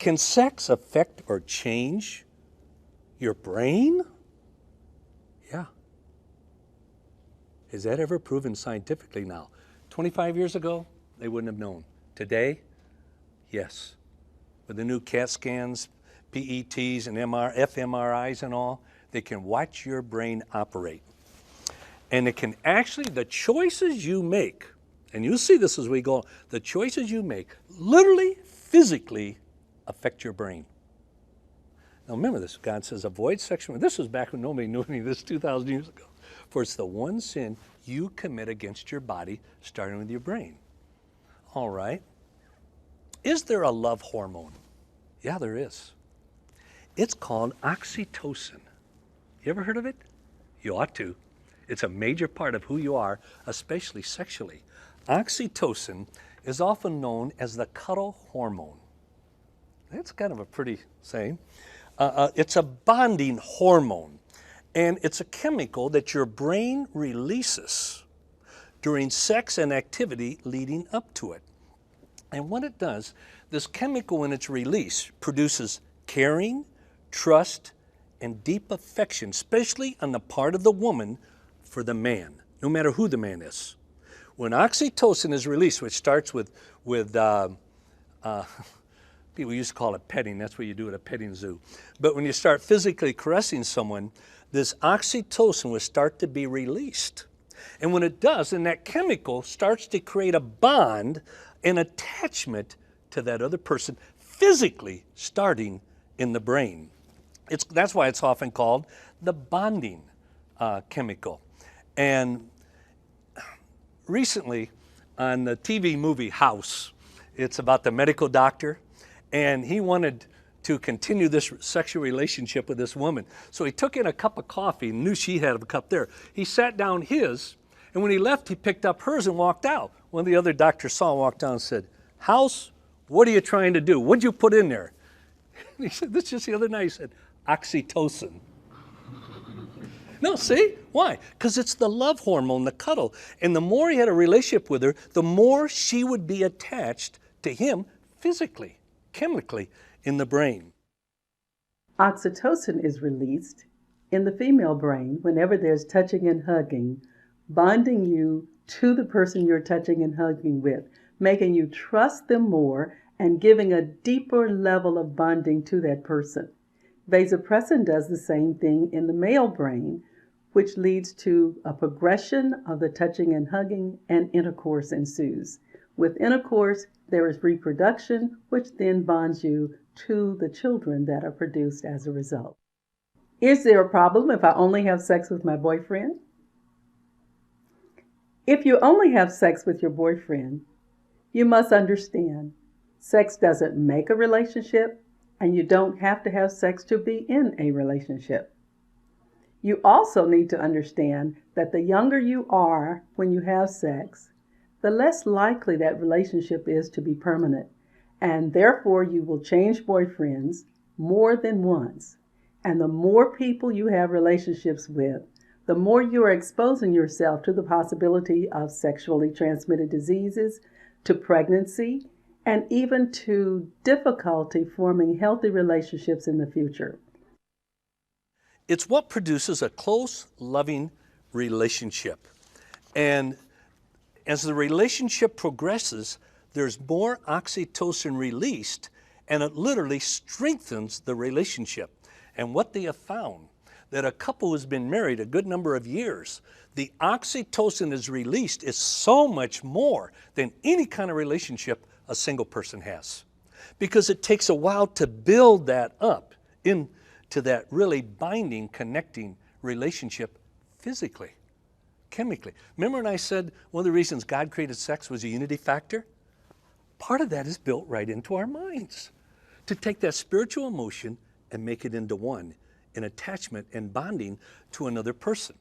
Can sex affect or change your brain? Yeah. Is that ever proven scientifically now? 25 years ago, they wouldn't have known. Today, yes. With the new CAT scans, PETs and fMRIs and all, they can watch your brain operate. And it can actually, the choices you make, and you'll see this as we go, the choices you make literally, physically affect your brain. Now remember this, God says avoid sexual, this was back when nobody knew any of this 2,000 years ago. For it's the one sin you commit against your body, starting with your brain. All right. Is there a love hormone? Yeah, there is. It's called oxytocin. You ever heard of it? You ought to. It's a major part of who you are, especially sexually. Oxytocin is often known as the cuddle hormone. That's kind of a pretty saying. It's a bonding hormone, and it's a chemical that your brain releases during sex and activity leading up to it. And what it does, this chemical when it's released produces caring, trust, and deep affection, especially on the part of the woman for the man, no matter who the man is. When oxytocin is released, which starts with people used to call it petting, that's what you do at a petting zoo. But when you start physically caressing someone, this oxytocin will start to be released. And when it does, then that chemical starts to create a bond, an attachment to that other person, physically starting in the brain. That's why it's often called the bonding chemical. And recently on the TV movie House, it's about the medical doctor, and he wanted to continue this sexual relationship with this woman. So he took in a cup of coffee and knew she had a cup there. He sat down his, and when he left, he picked up hers and walked out. One of the other doctors saw him walk down and said, "House, what are you trying to do? What'd you put in there?" And he said, "This just the other night." He said, "Oxytocin." No, see? Why? Because it's the love hormone, the cuddle. And the more he had a relationship with her, the more she would be attached to him physically, chemically in the brain. Oxytocin is released in the female brain whenever there's touching and hugging, bonding you to the person you're touching and hugging with, making you trust them more and giving a deeper level of bonding to that person. Vasopressin does the same thing in the male brain, which leads to a progression of the touching and hugging, and intercourse ensues. With intercourse, there is reproduction, which then bonds you to the children that are produced as a result. Is there a problem if I only have sex with my boyfriend? If you only have sex with your boyfriend, you must understand sex doesn't make a relationship, and you don't have to have sex to be in a relationship. You also need to understand that the younger you are when you have sex, the less likely that relationship is to be permanent, and therefore you will change boyfriends more than once. And the more people you have relationships with, the more you are exposing yourself to the possibility of sexually transmitted diseases, to pregnancy, and even to difficulty forming healthy relationships in the future. It's what produces a close, loving relationship. And as the relationship progresses, there's more oxytocin released, and it literally strengthens the relationship. And what they have found, that a couple who's been married a good number of years, the oxytocin is released is so much more than any kind of relationship a single person has. Because it takes a while to build that up into that really binding, connecting relationship physically, chemically. Remember when I said one of the reasons God created sex was a unity factor? Part of that is built right into our minds. To take that spiritual emotion and make it into one, in attachment and bonding to another person.